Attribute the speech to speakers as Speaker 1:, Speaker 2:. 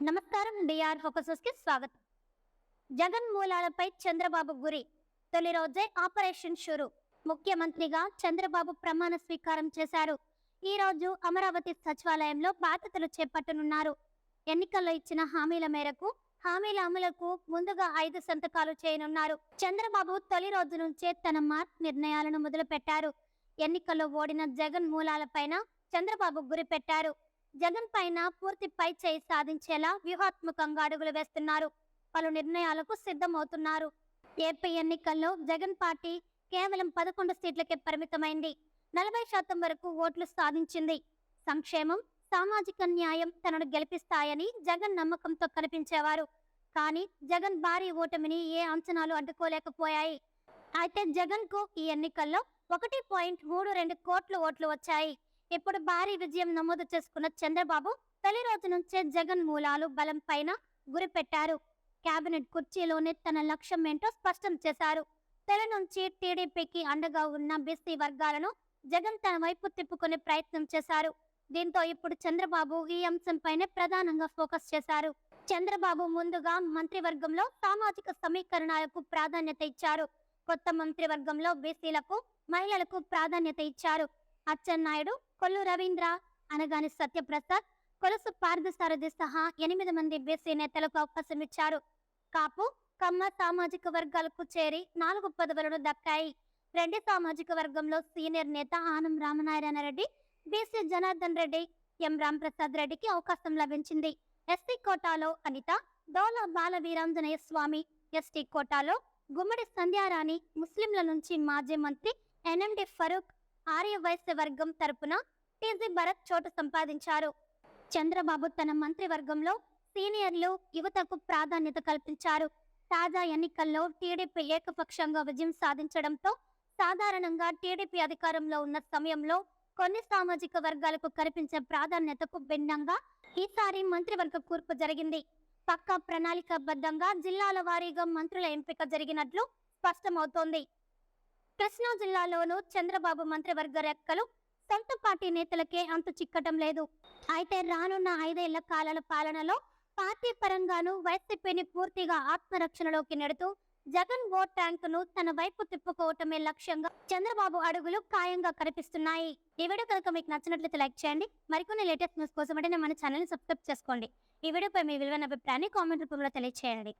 Speaker 1: నమస్కారం. DR focuses కి స్వాగతం. జగన్ మూలాలపై చంద్రబాబు గురి. తొలి రోజే ఆపరేషన్ షురు. ముఖ్యమంత్రిగా చంద్రబాబు ప్రమాణ స్వీకారం చేశారు. ఈ రోజు అమరావతి సచివాలయంలో బాధ్యతలు చేపట్టనున్నారు. ఎన్నికల్లో ఇచ్చిన హామీల మేరకు హామీల అమలుకు ముందుగా 5 సంతకాలు చేయనున్నారు. చంద్రబాబు తొలి రోజు నుంచే తన మార్క్ నిర్ణయాలను మొదలుపెట్టారు. ఎన్నికల్లో ఓడిన జగన్ మూలాలపైన చంద్రబాబు గురి పెట్టారు. జగన్ పైన పూర్తి పై చేయి సాధించేలా వ్యూహాత్మకంగా అడుగులు వేస్తున్నారు. పలు నిర్ణయాలకు సిద్ధమవుతున్నారు. ఏపీ ఎన్నికల్లో జగన్ పార్టీ కేవలం 11 సీట్లకే పరిమితమైంది. 40% వరకు ఓట్లు సాధించింది. సంక్షేమం, సామాజిక న్యాయం తనను గెలిపిస్తాయని జగన్ నమ్మకంతో కనిపించేవారు. కానీ జగన్ భారీ ఓటమిని ఏ అంచనాలు అడ్డుకోలేకపోయాయి. అయితే జగన్ కు ఈ ఎన్నికల్లో 1.32 కోట్ల ఓట్లు వచ్చాయి. ఇప్పుడు భారీ విజయం నమోదు చేసుకున్న చంద్రబాబు తొలి రోజు నుంచే జగన్ మూలాలు బలం పైన గురిపెట్టారు. కేబినెట్ కుర్చీలోనే తన లక్ష్యం ఏంటో స్పష్టం చేశారు. తొలి నుంచి టీడీపీకి అండగా ఉన్న బీసీ వర్గాలను జగన్ తన వైపు తిప్పుకునే ప్రయత్నం చేశారు. దీంతో ఇప్పుడు చంద్రబాబు ఈ అంశంపైనే ప్రధానంగా ఫోకస్ చేశారు. చంద్రబాబు ముందుగా మంత్రివర్గంలో సామాజిక సమీకరణాలకు ప్రాధాన్యత ఇచ్చారు. కొత్త మంత్రివర్గంలో బీసీలకు, మహిళలకు ప్రాధాన్యత ఇచ్చారు. అచ్చెన్నాయుడు, కొల్లు రవీంద్ర, అనగాని సత్యప్రసాద్, కొలుసు పార్థసారథి సహా 8 మంది బీసీ నేతలకు అవకాశం ఇచ్చారు. కాపు, కమ్మ సామాజిక వర్గాలకు చేరి 4 పదవులను దక్కాయి. రెడ్డి సామాజిక వర్గంలో సీనియర్ నేత ఆనం రామనారాయణ రెడ్డి, బీసీ జనార్దన్ రెడ్డి, ఎం రాంప్రసాద్ రెడ్డికి అవకాశం లభించింది. ఎస్టీ కోటాలో అనిత, దోల బాల వీరాంజనేయ స్వామి, ఎస్టీ కోటాలో గుమ్మడి సంధ్యారాణి, ముస్లింల నుంచి మాజీ మంత్రి ఎన్ఎండి ఫరూక్, ఆర్యవైశ్య వర్గం తరపున టీజీ భరత్ చోటు సంపాదించారు. చంద్రబాబు తన మంత్రివర్గంలో సీనియర్లు, యువతకు ప్రాధాన్యత కల్పించారు. తాజా ఎన్నికల్లో టీడీపీ ఏకపక్షంగా విజయం సాధించడంతో సాధారణంగా టీడీపీ అధికారంలో ఉన్న సమయంలో కొన్ని సామాజిక వర్గాలకు కల్పించే ప్రాధాన్యతకు భిన్నంగా ఈసారి మంత్రివర్గ కూర్పు జరిగింది. పక్కా ప్రణాళికాబద్ధంగా జిల్లాల వారీగా మంత్రుల ఎంపిక జరిగినట్లు స్పష్టమవుతోంది. కృష్ణా జిల్లాలోనూ చంద్రబాబు మంత్రివర్గ రెక్కలు సొంత పార్టీ నేతలకే అంతు చిక్కటం లేదు. అయితే రానున్న 5 ఏళ్ల కాలాల పాలనలో పార్టీ పరంగానూ వైసీపీని పూర్తిగా ఆత్మరక్షణలోకి నెడుతూ జగన్ ఓట్ ట్యాంకును తన వైపు తిప్పుకోవటమే లక్ష్యంగా చంద్రబాబు అడుగులు ఖాయంగా కనిపిస్తున్నాయి. ఈ వీడియో కనుక మీకు నచ్చినట్లయితే లైక్ చేయండి. మరికొన్ని లేటెస్ట్ న్యూస్ కోసం మన ఛానల్ని సబ్స్క్రైబ్ చేసుకోండి. ఈ వీడియోపై మీ విలువైన అభిప్రాయాన్ని కామెంట్ రూపంలో తెలియజేయండి.